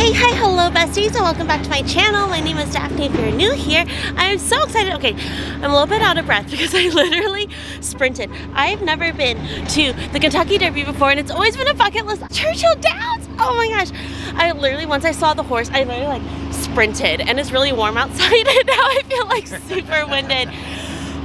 Hey, hi, hello besties, and welcome back to my channel. My name is Daphne. If you're new here, I'm so excited. Okay, I'm a little bit out of breath because I literally sprinted. I've never been to the Kentucky Derby before, and it's always been a bucket list. Churchill Downs! Oh my gosh. I literally, once I saw the horse, I literally like sprinted, and it's really warm outside, and now I feel like super winded.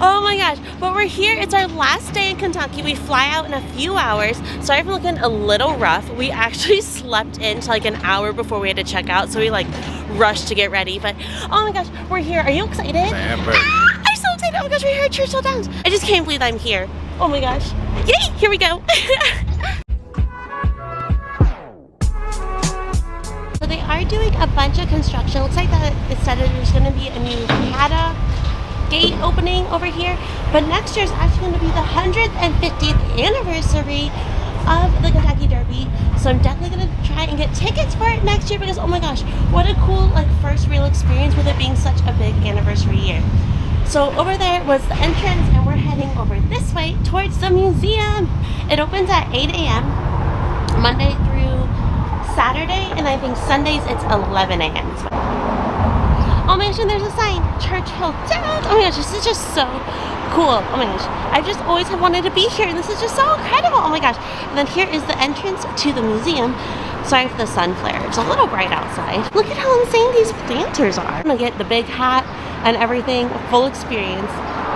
Oh my gosh, but we're here. It's our last day in Kentucky. We fly out in a few hours. Sorry if I'm looking a little rough. We actually slept in to like an hour before we had to check out, so we like rushed to get ready. But oh my gosh, we're here. Are you excited? I am very. I'm so excited. Oh my gosh, we're here at Churchill Downs. I just can't believe I'm here. Oh my gosh. Yay, here we go. So they are doing a bunch of construction. Looks like that it said that there's gonna be a new paddock gate opening over here, but next year is actually going to be the 150th anniversary of the Kentucky Derby, so I'm definitely going to try and get tickets for it next year because oh my gosh, what a cool like first real experience with it being such a big anniversary year. So over there was the entrance, and we're heading over this way towards the museum. It opens at 8 a.m. Monday through Saturday, and I think Sundays it's 11 a.m. Oh my gosh, and there's a sign, Churchill Downs. Oh my gosh, this is just so cool. Oh my gosh, I just always have wanted to be here, and this is just so incredible. Oh my gosh. And then here is the entrance to the museum. Sorry for the sun flare. It's a little bright outside. Look at how insane these planters are. I'm gonna get the big hat and everything, full experience.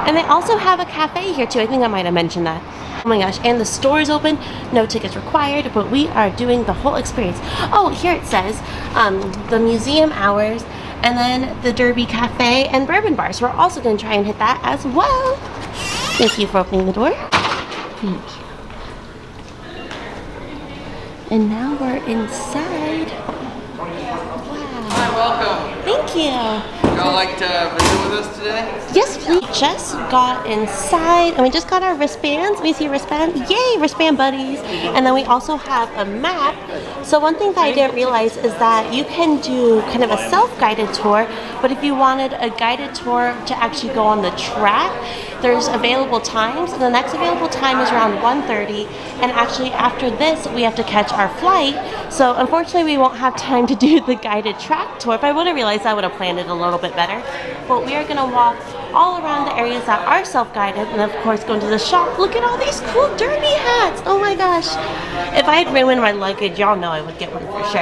And they also have a cafe here too. I think I might have mentioned that. Oh my gosh, and the store is open, no tickets required, but we are doing the whole experience. Oh, here it says the museum hours, and then the Derby Cafe and Bourbon Bar. So we're also going to try and hit that as well. Thank you for opening the door. Thank you. And now we're inside. Wow. Hi, welcome. Thank you. Y'all like to visit with us today? Yes, please. Just got inside, and we just got our wristbands. We see a wristband. Yay, wristband buddies. And then we also have a map. So one thing that I didn't realize is that you can do kind of a self-guided tour, but if you wanted a guided tour to actually go on the track, there's available times, and the next available time is around 1:30, and actually after this we have to catch our flight. So unfortunately we won't have time to do the guided track tour. If I would have realized, I would have planned it a little bit better. But we are going to walk all around the areas that are self-guided, and of course go into the shop. Look at all these cool derby hats. Oh my gosh, if I had ruined my luggage, y'all know I would get one for sure.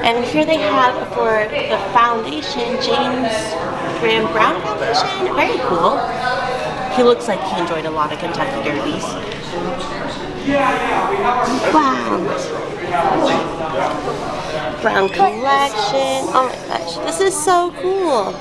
And here they have for the foundation, James Graham Brown Foundation. Very cool. He looks like he enjoyed a lot of Kentucky Derbies. Wow. Brown collection. Oh my gosh, this is so cool.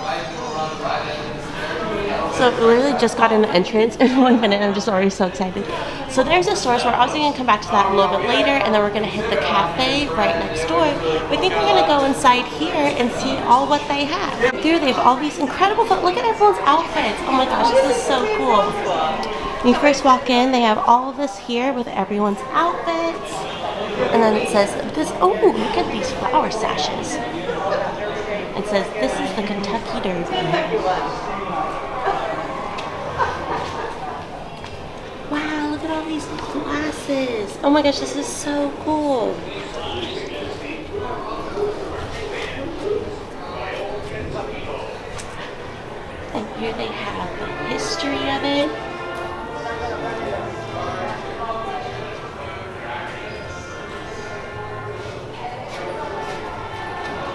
So we literally just got in the entrance in 1 minute. I'm just already so excited. So there's a store, so we're obviously going to come back to that a little bit later, and then we're going to hit the cafe right next door. We think we're going to go inside here and see all what they have. Here they have all these incredible, look at everyone's outfits. Oh my gosh, this is so cool. When you first walk in, they have all of this here with everyone's outfits. And then it says this, oh, look at these flower sashes. It says, this is the Kentucky Derby. Wow, look at all these glasses. Oh my gosh, this is so cool. And here they have the history of it.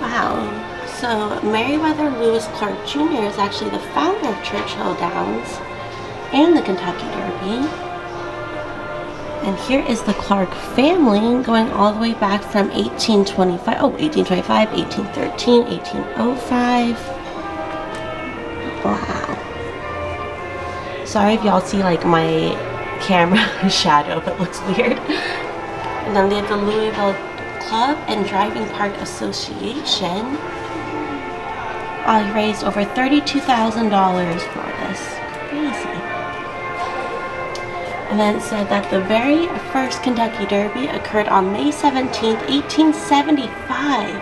Wow. So Meriwether Lewis Clark Jr. is actually the founder of Churchill Downs and the Kentucky Derby. And here is the Clark family going all the way back from 1825, 1825, 1813, 1805. Wow. Sorry if y'all see like my camera shadow, if it looks weird. And then they have the Louisville Club and Driving Park Association. I raised over $32,000 for this. Crazy. And then it said that the very first Kentucky Derby occurred on May 17th, 1875.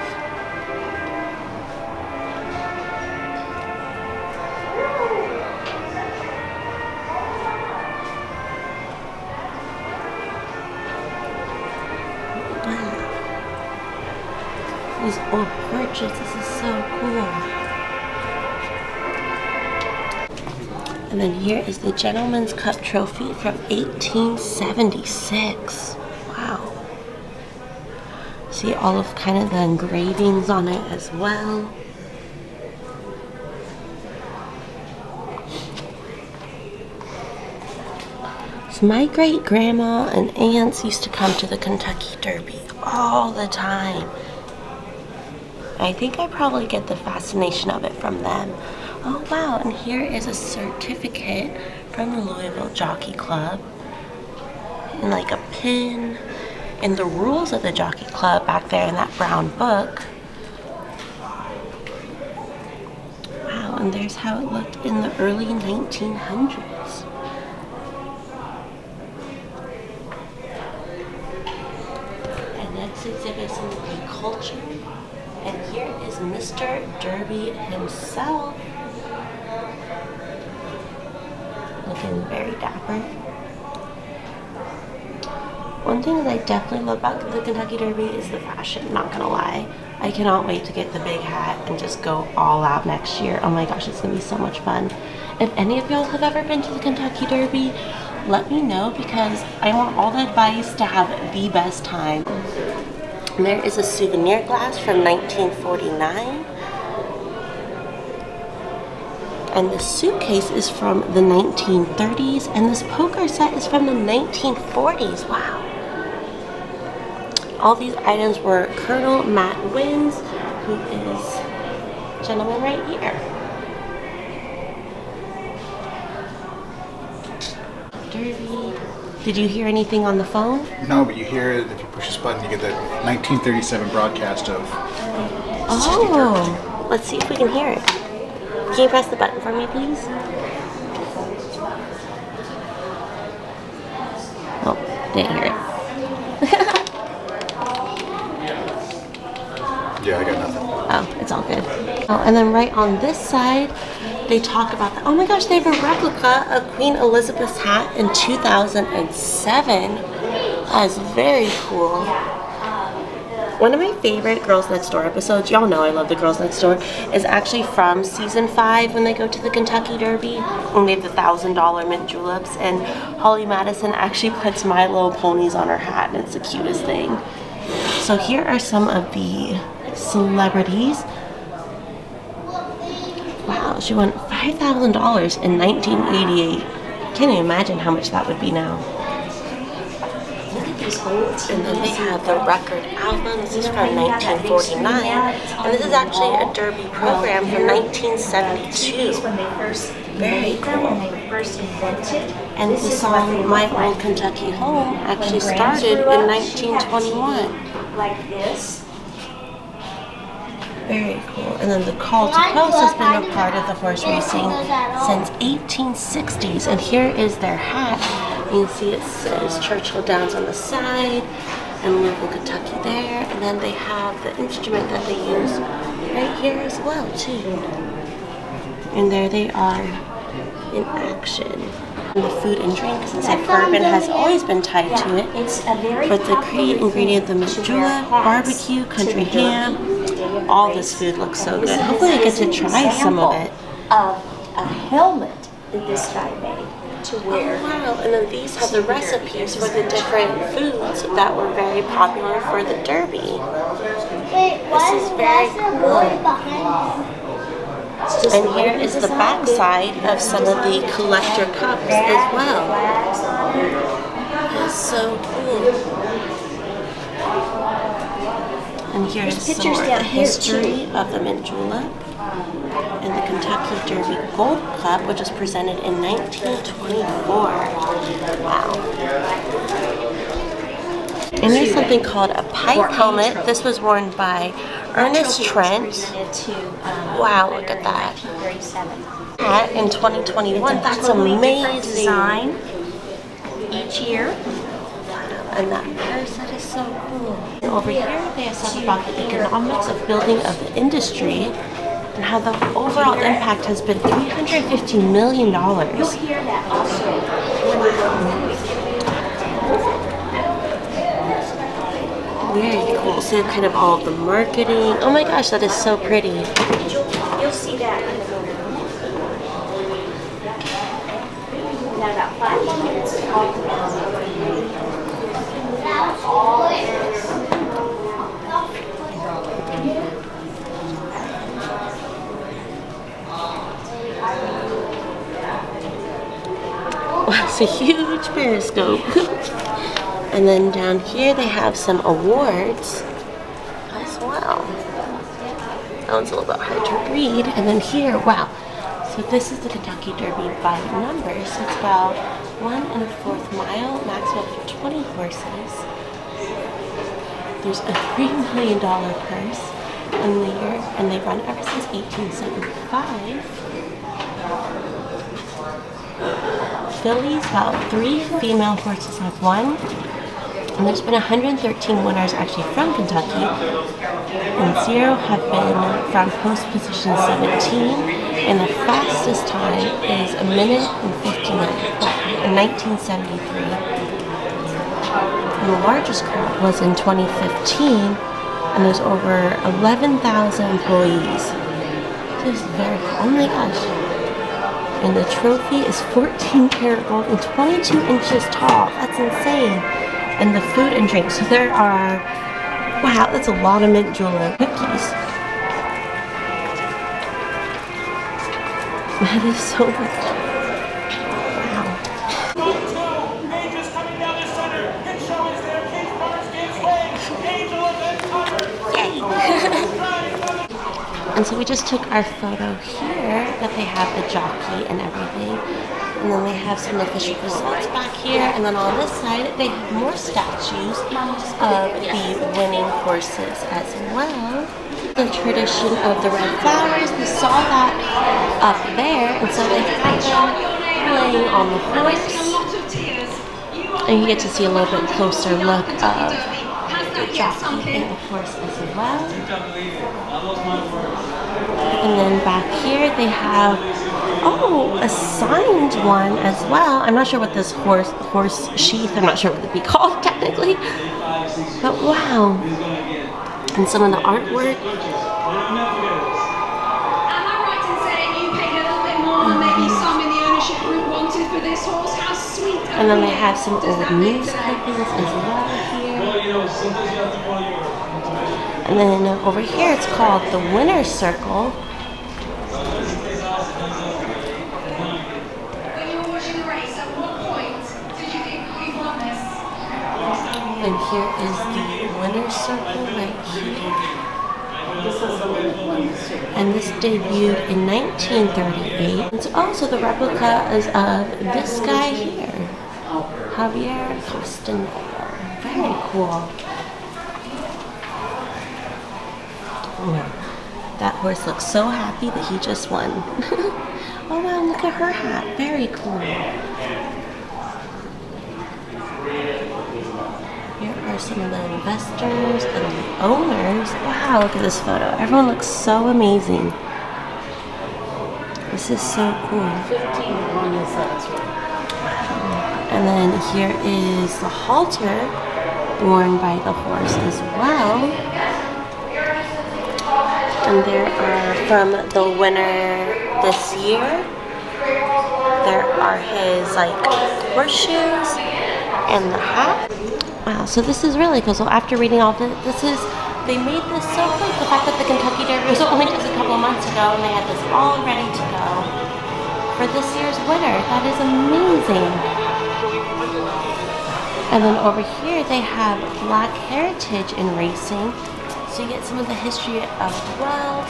These old portraits, this is so cool. And then here is the Gentleman's Cup trophy from 1876. Wow. See all of kind of the engravings on it as well. So my great grandma and aunts used to come to the Kentucky Derby all the time. I think I probably get the fascination of it from them. Oh wow, and here is a certificate from the Louisville Jockey Club. And like a pin. And the rules of the Jockey Club back there in that brown book. Wow, and there's how it looked in the early 1900s. And next exhibit is in the culture. And here is Mr. Derby himself. Looking very dapper. One thing that I definitely love about the Kentucky Derby is the fashion, not gonna lie. I cannot wait to get the big hat and just go all out next year. Oh my gosh, it's gonna be so much fun. If any of y'all have ever been to the Kentucky Derby, let me know because I want all the advice to have the best time. And there is a souvenir glass from 1949. And the suitcase is from the 1930s, and this poker set is from the 1940s. Wow. All these items were Colonel Matt Wins, who is a gentleman right here. Derby. Did you hear anything on the phone? No, but you hear it if you push this button, you get that 1937 broadcast of. Oh, let's see if we can hear it. Can you press the button for me, please? Oh, didn't hear it. Yeah, I got nothing. Oh, it's all good. Oh, and then right on this side, they talk about that. Oh my gosh, they have a replica of Queen Elizabeth's hat in 2007. That is very cool. One of my favorite Girls Next Door episodes, y'all know I love the Girls Next Door, is actually from season 5 when they go to the Kentucky Derby and they have the $1,000 mint juleps, and Holly Madison actually puts My Little Ponies on her hat, and it's the cutest thing. So here are some of the celebrities. Wow, she won $5,000 in 1988. Can't even imagine how much that would be now. And then they have the record album. This is from 1949. And this is actually a Derby program from 1972. Very cool. And the song My Old Kentucky Home actually started in 1921. Like this. Very cool. And then the Call to Post has been a part of the horse racing since 1860s. And here is their hat. You can see it says Churchill Downs on the side and Louisville, Kentucky there. And then they have the instrument that they use right here as well, too. And there they are in action. And the food and drink, since bourbon has always been tied to it. But the key ingredient, the mint julep, barbecue, country ham, all this food looks so good. Hopefully I get to try some of it. Of a helmet that this guy made to wear. Oh, wow, and then these have the recipes for the different foods that were very popular for the Derby. This is very cool. And here is the backside of some of the collector cups as well. That's so cool. And here's some more of the history of the mint julep and the Kentucky Derby Gold Cup, which was presented in 1924. Wow. And there's something called a pipe helmet. This was worn by Ernest Trent. Wow, look at that. Hat in 2021. That's amazing. Design each year. And that purse, that is so cool. And over here, they have stuff about the economics of building of the industry and how the overall impact has been $350 million. You'll hear that also. Very cool. So kind of all of the marketing. Oh my gosh, that is so pretty. You'll see that in a moment. Now about 5 more minutes to talk about Wow, it's a huge periscope. And then down here they have some awards as well. That one's a little bit hard to read. And then here, wow. So this is the Kentucky Derby by numbers. So it's about 1 1/4 mile, maximum for 20 horses. There's a $3 million purse in the year, and they've run ever since 1875. Fillies, about 3 female horses have won. And there's been 113 winners actually from Kentucky, and 0 have been from post position 17, and the fastest time is 1 minute and 59 in 1973. And the largest crowd was in 2015, and there's over 11,000 employees. This is very cool. Oh my gosh. And the trophy is 14 karat gold and 22 inches tall. That's insane. And the food and drink. So there are, wow, that's a lot of mint julep cookies. That is so much. Wow. Yay! And so we just took our photo here that they have the jockey and everything. And then they have some official results back here. And then on this side, they have more statues of the winning horses as well. The tradition of the red flowers, we saw that up there. And so they have them playing on the horse. And you get to see a little bit closer look of the jockey and the horse as well. And then back here they have, oh, a signed one as well. I'm not sure what this horse sheath, I'm not sure what it'd be called technically. But wow. And some of the artwork. Am I right in saying you paid a little bit more than maybe some in the ownership group wanted for this horse? How sweet. And then they have some old news clippings as well here. And then over here it's called the Winner's Circle. When you were watching the race, at what point did you think you won this? And here is the Winner's Circle right here. And this debuted in 1938. And so also the replica is of this guy here, Javier Castaneda. Very cool. Oh, that horse looks so happy that he just won. Oh wow, look at her hat. Very cool. Here are some of the investors and the owners. Wow, look at this photo. Everyone looks so amazing. This is so cool. And then here is the halter worn by the horse as well. And there are from the winner this year. There are his horseshoes and the hat. Wow, so this is really cool. So after reading all this, they made this so quick. The fact that the Kentucky Derby was only just a couple of months ago and they had this all ready to go for this year's winner. That is amazing. And then over here they have Black heritage in racing. So you get some of the history as well.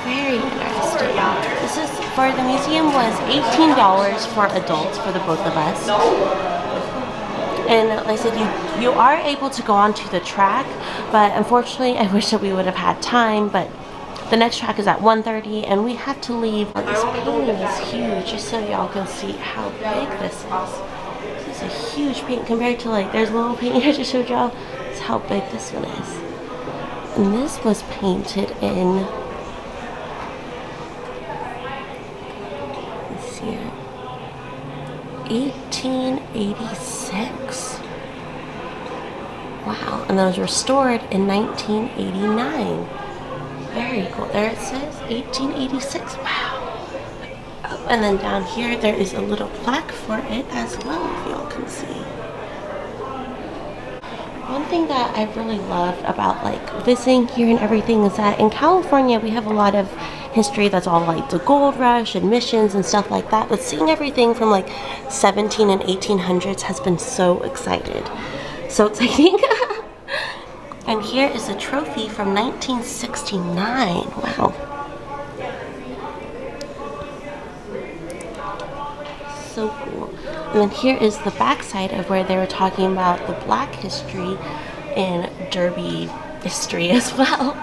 Very interesting. This is for the museum was $18 for adults for the both of us. And like I said, you are able to go onto the track, but unfortunately I wish that we would have had time, but the next track is at 1:30 and we have to leave. This painting is huge, just so y'all can see how big this is. This is a huge painting compared to there's a little painting I just showed y'all. That's how big this one is. And this was painted in, let's see it, 1886. and that was restored in 1989. Very cool. There it says 1886. Wow. Oh, and then down here there is a little plaque for it as well, if y'all can see. One thing that I really loved about like visiting here and everything is that in California we have a lot of history that's all like the gold rush and missions and stuff like that, but seeing everything from like 17 and 1800s has been so exciting. And here is a trophy from 1969. Wow. So cool. And then here is the backside of where they were talking about the black history and Derby history as well.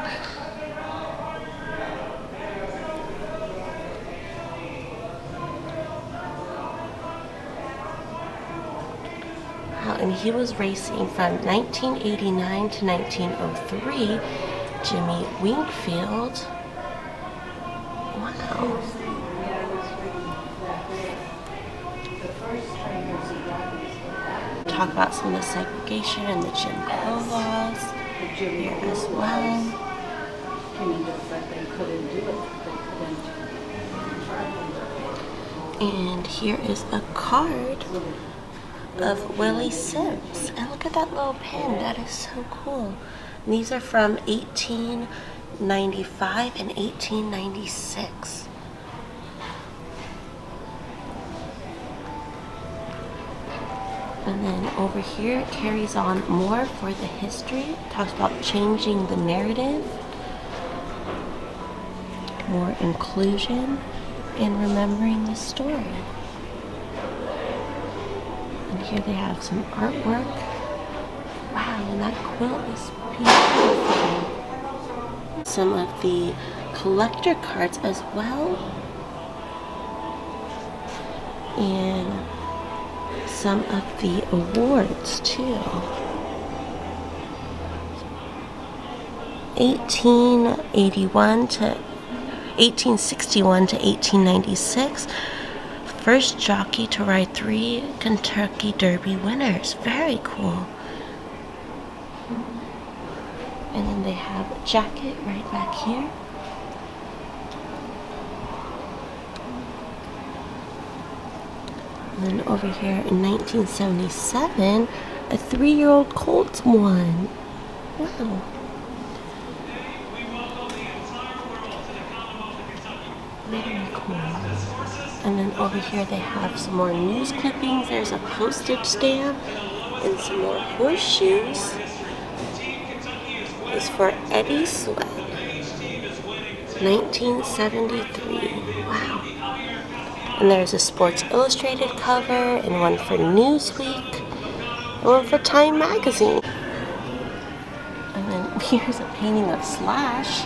Wow, and he was racing from 1989 to 1903. Jimmy Wingfield. Wow. Talk about some of the segregation and the Jim Crow laws here as well. And here is a card of Willie Sims. And look at that little pin. That is so cool. And these are from 1895 and 1896. And then over here it carries on more for the history. It talks about changing the narrative, more inclusion, and remembering the story. And here they have some artwork. Wow, and that quilt is beautiful. Some of the collector cards as well. And some of the awards too. 1861 to 1896. First jockey to ride 3 Kentucky Derby winners. Very cool. And then they have a jacket right back here. And then over here in 1977, a 3-year-old colt won. Wow. Very cool. And then over here they have some more news clippings. There's a postage stamp and some more horseshoes. It's for Eddie Sweat. 1973. Wow. And there's a Sports Illustrated cover, and one for Newsweek, and one for Time Magazine. And then here's a painting of Slash.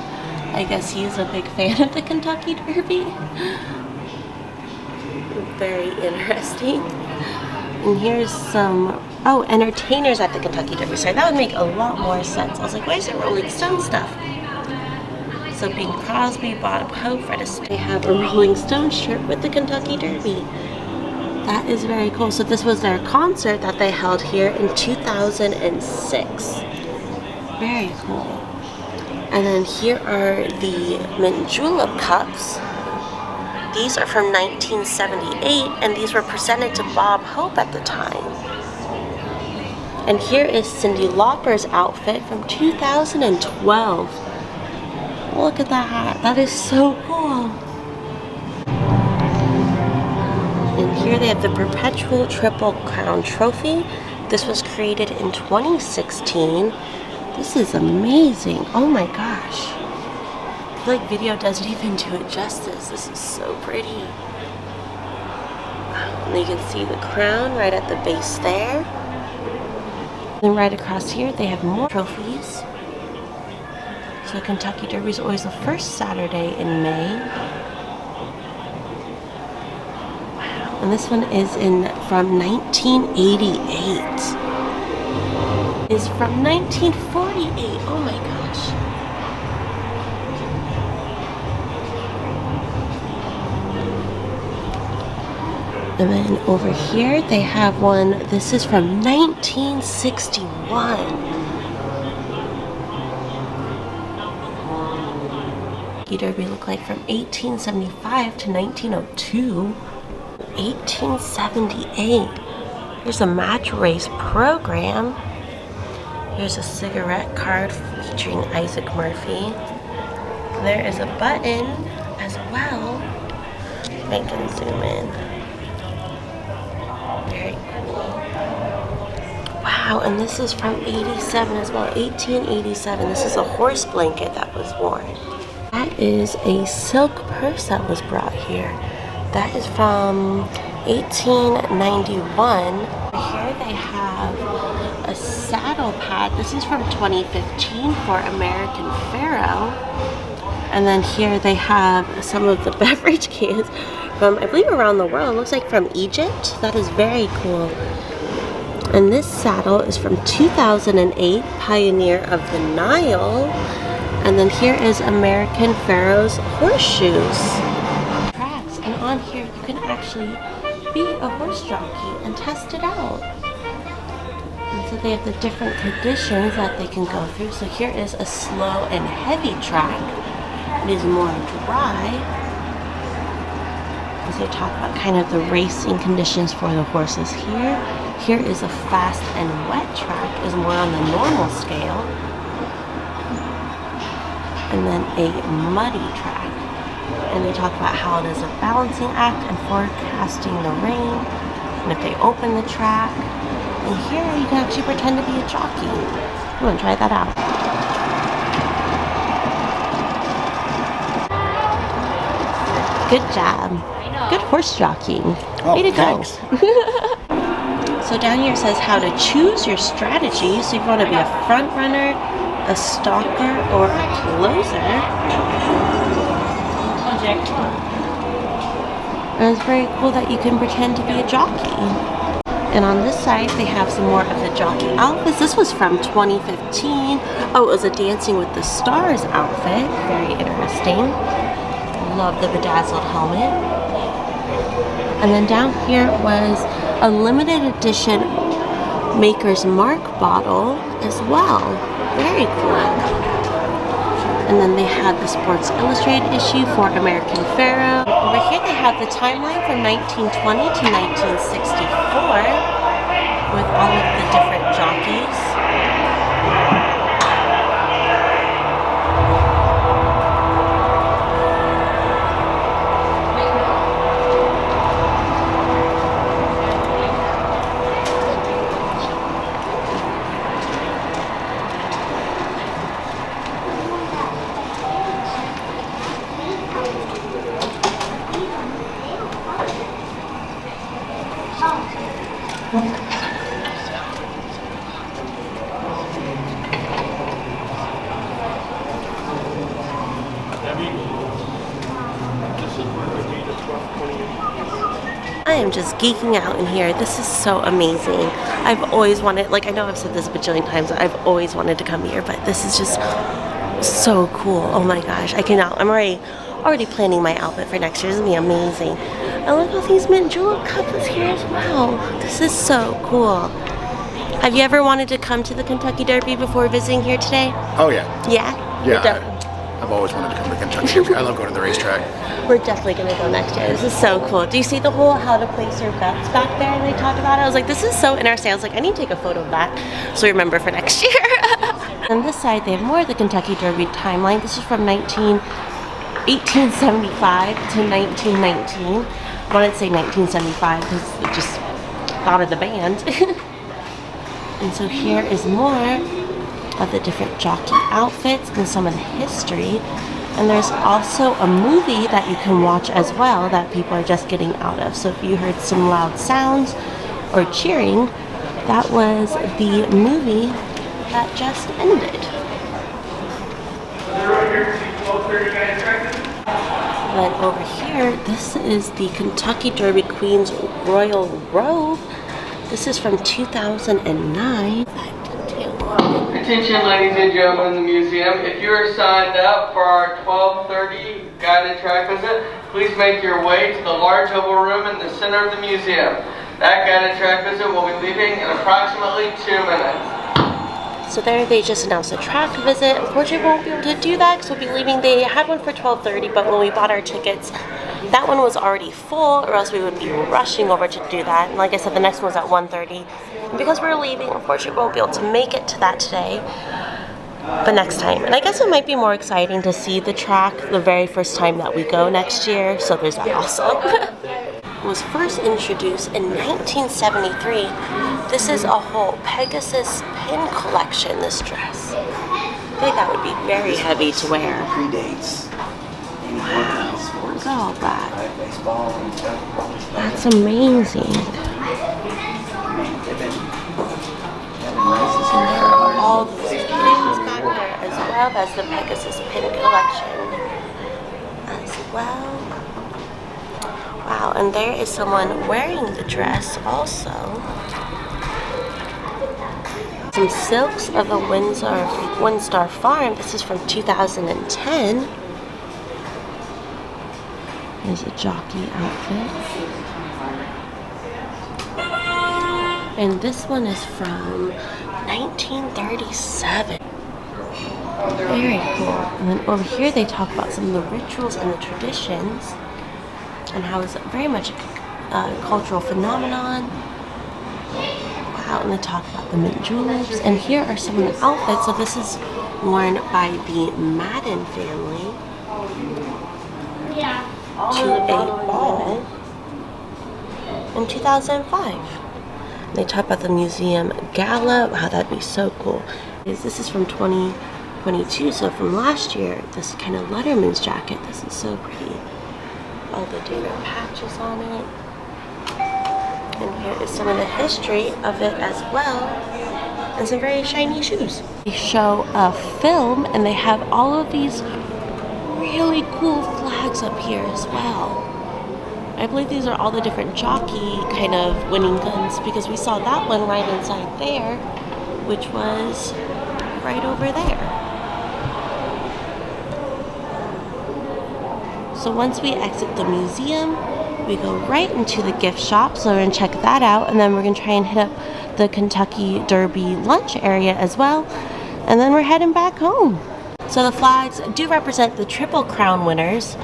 I guess he's a big fan of the Kentucky Derby. Very interesting. And here's some, entertainers at the Kentucky Derby. Sorry, that would make a lot more sense. I was like, where's the Rolling Stone stuff? So Bing Crosby, Bob Hope, Fred Astaire. They have a Rolling Stone shirt with the Kentucky Derby. That is very cool. So this was their concert that they held here in 2006. Very cool. And then here are the mint julep cups. These are from 1978, and these were presented to Bob Hope at the time. And here is Cyndi Lauper's outfit from 2012. Look at that hat. That is so cool. And here they have the Perpetual Triple Crown Trophy. This was created in 2016. This is amazing. Oh my gosh. I feel like video doesn't even do it justice. This is so pretty. And you can see the crown right at the base there. And right across here they have more trophies. So Kentucky Derby is always the first Saturday in May. Wow. And this one is from 1988. Is from 1948. Oh my gosh. And then over here they have one. This is from 1961. Kentucky Derby look like from 1875 to 1902. 1878. Here's a match race program. Here's a cigarette card featuring Isaac Murphy. There is a button as well. I can zoom in. Very cool. Wow, and this is from 87 as well, 1887. This is a horse blanket that was worn. That is a silk purse that was brought here. That is from 1891. Here they have a saddle pad. This is from 2015 for American Pharaoh. And then here they have some of the beverage cans from, I believe, around the world. It looks like from Egypt. That is very cool. And this saddle is from 2008, Pioneer of the Nile. And then here is American Pharaoh's horseshoes. Tracks. And on here you can actually be a horse jockey and test it out. And so they have the different conditions that they can go through. So here is a slow and heavy track. It is more dry. As they talk about kind of the racing conditions for the horses here. Here is a fast and wet track, is more on the normal scale. And then a muddy track. And they talk about how it is a balancing act and forecasting the rain. And if they open the track. And here you can actually pretend to be a jockey. I'm gonna try that out. Good job. Good horse jockeying. Oh, way to go. thanks. So down here it says how to choose your strategy. So if you want to be a front runner, a stalker, or a closer. And it's very cool that you can pretend to be a jockey. And on this side they have some more of the jockey outfits. This was from 2015. Oh, it was a Dancing with the Stars outfit. Very interesting. Love the bedazzled helmet. And then down here was a limited edition Maker's Mark bottle as well. Very cool. And then they had the Sports Illustrated issue for American Pharaoh. Over here they have the timeline from 1920 to 1964 with all of the different jockeys. I am just geeking out in here. This is so amazing. I've always wanted, like, I know I've said this a bajillion times, I've always wanted to come here, but this is just so cool. Oh my gosh, I cannot. I'm already planning my outfit for next year. It's gonna be amazing. And look at all these mint jewel couplets here as well. This is so cool. Have you ever wanted to come to the Kentucky Derby before visiting here today? Oh yeah. Yeah? Yeah. I've always wanted to come to Kentucky Derby. I love going to the racetrack. We're definitely gonna go next year. This is so cool. Do you see the whole how to place your bets back there? They talked about it. I was like, this is so interesting. I was like, I need to take a photo of that so I remember for next year. On this side, they have more of the Kentucky Derby timeline. This is from 1875 to 1919. I wanted to say 1975 because it just thought of the band. And so here is more of the different jockey outfits and some of the history. And there's also a movie that you can watch as well that people are just getting out of. So if you heard some loud sounds or cheering, that was the movie that just ended. And then over here, this is the Kentucky Derby Queen's Royal Robe. This is from 2009. Attention, ladies and gentlemen in the museum. If you are signed up for our 12:30 guided track visit, please make your way to the large oval room in the center of the museum. That guided track visit will be leaving in approximately 2 minutes. So there they just announced a track visit. Unfortunately, we won't be able to do that because we'll be leaving. They had one for 12:30, but when we bought our tickets, that one was already full, or else we would be rushing over to do that. And like I said, the next one's at 1:30. And because we're leaving, unfortunately, we won't be able to make it to that today. But next time. And I guess it might be more exciting to see the track the very first time that we go next year. So there's that also. It was first introduced in 1973. This is a whole Pegasus pin collection, this dress. I think that would be very heavy to wear. Predates. Wow, look at all that. That's amazing. And there are all these pins back there as well as the Pegasus pin collection as well. Wow, and there is someone wearing the dress also. Some silks of the Windstar Farm. This is from 2010. There's a jockey outfit. And this one is from 1937. Very cool. And then over here they talk about some of the rituals and the traditions and how it's very much a cultural phenomenon. Wow, and they talk about the mint juleps. And here are some of the outfits. So this is worn by the Madden family to a ball in 2005. And they talk about the museum gala. Wow, that'd be so cool. This is from 2022, so from last year, this kind of Letterman's jacket. This is so pretty. All the different patches on it. And here is some of the history of it as well. And some very shiny shoes. They show a film and they have all of these really cool flags up here as well. I believe these are all the different jockey kind of winning guns because we saw that one right inside there, which was right over there. So once we exit the museum, we go right into the gift shop. So we're gonna check that out, and then we're gonna try and hit up the Kentucky Derby lunch area as well. And then we're heading back home. So the flags do represent the Triple Crown winners,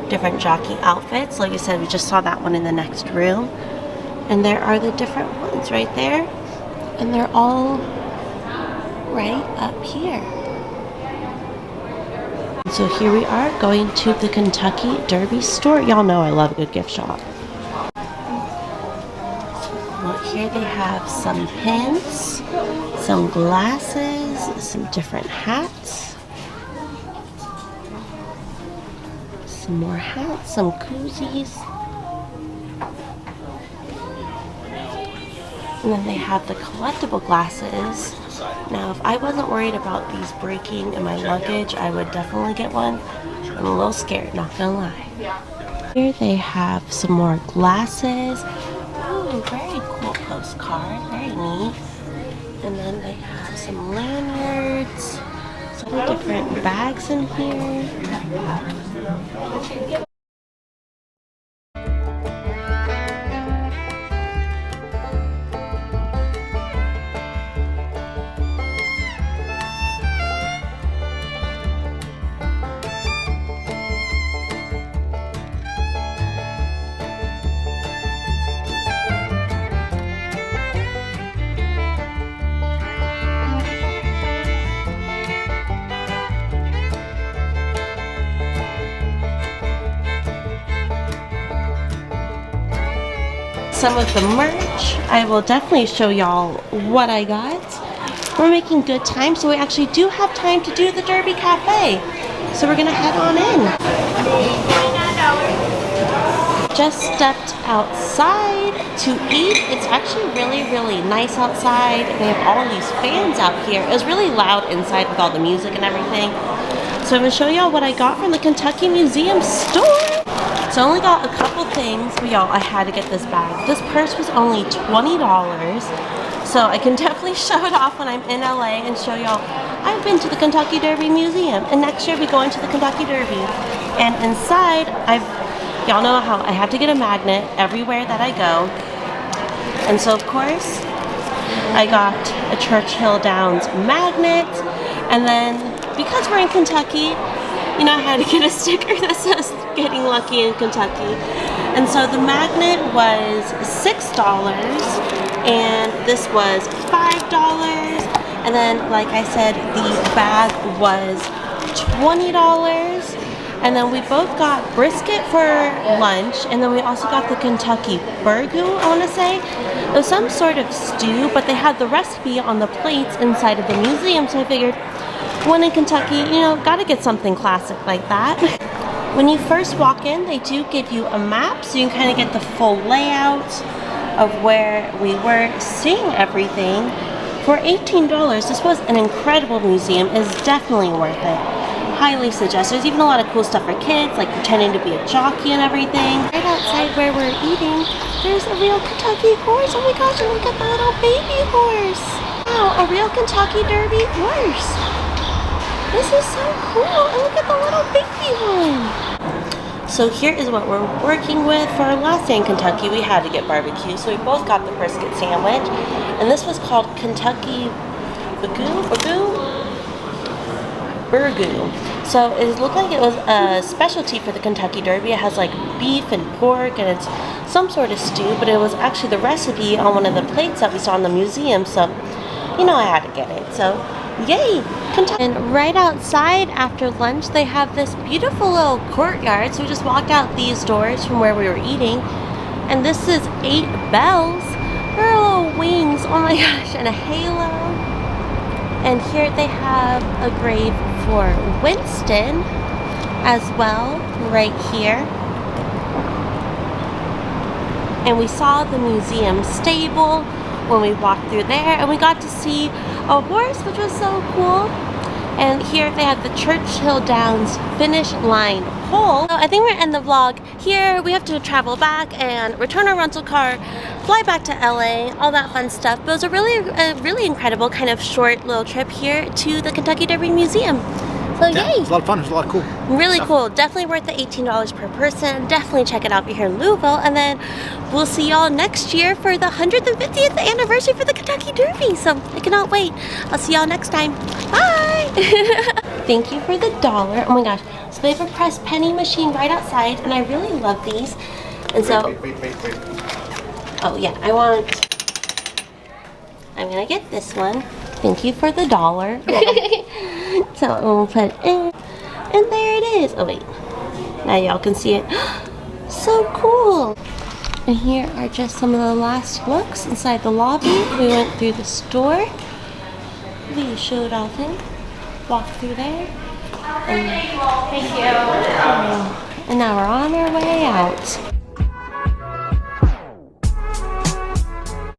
different jockey outfits. Like I said, we just saw that one in the next room. And there are the different ones right there. And they're all right up here. So here we are going to the Kentucky Derby store. Y'all know I love a good gift shop. Well, here they have some pins, some glasses, some different hats, some more hats, some koozies. And then they have the collectible glasses. Now, if I wasn't worried about these breaking in my luggage, I would definitely get one. I'm a little scared, not gonna lie. Here they have some more glasses. Ooh, very cool postcard, very neat. And then they have some lanyards, some different bags in here. Some of the merch. I will definitely show y'all what I got. We're making good time, so we actually do have time to do the Derby Cafe. So we're gonna head on in. Just stepped outside to eat. It's actually really, really nice outside. They have all these fans out here. It was really loud inside with all the music and everything. So I'm gonna show y'all what I got from the Kentucky Museum store. So I only got a couple things, but y'all, I had to get this bag. This purse was only $20, so I can definitely show it off when I'm in LA and show y'all I've been to the Kentucky Derby Museum, and next year we go into the Kentucky Derby. And inside, y'all know how I have to get a magnet everywhere that I go. And so of course, I got a Churchill Downs magnet, and then because we're in Kentucky, you know, I had to get a sticker that says "Getting Lucky in Kentucky," and so the magnet was $6, and this was $5, and then, like I said, the bag was $20. And then we both got brisket for lunch, and then we also got the Kentucky burgoo, I want to say. It was some sort of stew, but they had the recipe on the plates inside of the museum, so I figured, when in Kentucky, you know, gotta get something classic like that. When you first walk in, they do give you a map, so you can kind of get the full layout of where we were seeing everything. For $18, this was an incredible museum. It's definitely worth it. Highly suggest. There's even a lot of cool stuff for kids, like pretending to be a jockey and everything. Right outside where we're eating, there's a real Kentucky horse. Oh my gosh, and look at the little baby horse. Wow, a real Kentucky Derby horse. This is so cool. And look at the little baby one. So here is what we're working with. For our last day in Kentucky, we had to get barbecue, so we both got the brisket sandwich. And this was called Kentucky burgoo. So it looked like it was a specialty for the Kentucky Derby. It has like beef and pork, and it's some sort of stew, but it was actually the recipe on one of the plates that we saw in the museum, so you know I had to get it. So yay, Kentucky. And right outside after lunch they have this beautiful little courtyard, so we just walked out these doors from where we were eating, and this is 8 bells. Her little wings, oh my gosh, and a halo. And here they have a grave for Winston as well, right here. And we saw the museum stable when we walked through there, and we got to see a horse, which was so cool. And here they have the Churchill Downs finish line pole. So I think we're gonna end the vlog here. We have to travel back and return our rental car, fly back to LA, all that fun stuff. But it was a really incredible kind of short little trip here to the Kentucky Derby Museum. So Yeah, yay! it was a lot of fun. It was a lot of cool. Really stuff. cool. Definitely worth the $18 per person. Definitely check it out if you're here in Louisville. And then we'll see y'all next year for the 150th anniversary for the Kentucky Derby. So I cannot wait. I'll see y'all next time. Bye! Thank you for the $1. Oh my gosh. So they have a press penny machine right outside, and I really love these. And so, Wait. oh yeah, I'm gonna get this one. Thank you for the $1. So we'll put it in, and there it is. Oh wait, now y'all can see it. So cool. And here are just some of the last looks inside the lobby. We went through the store. We showed off in. Walked through there. And, thank you. And now we're on our way out.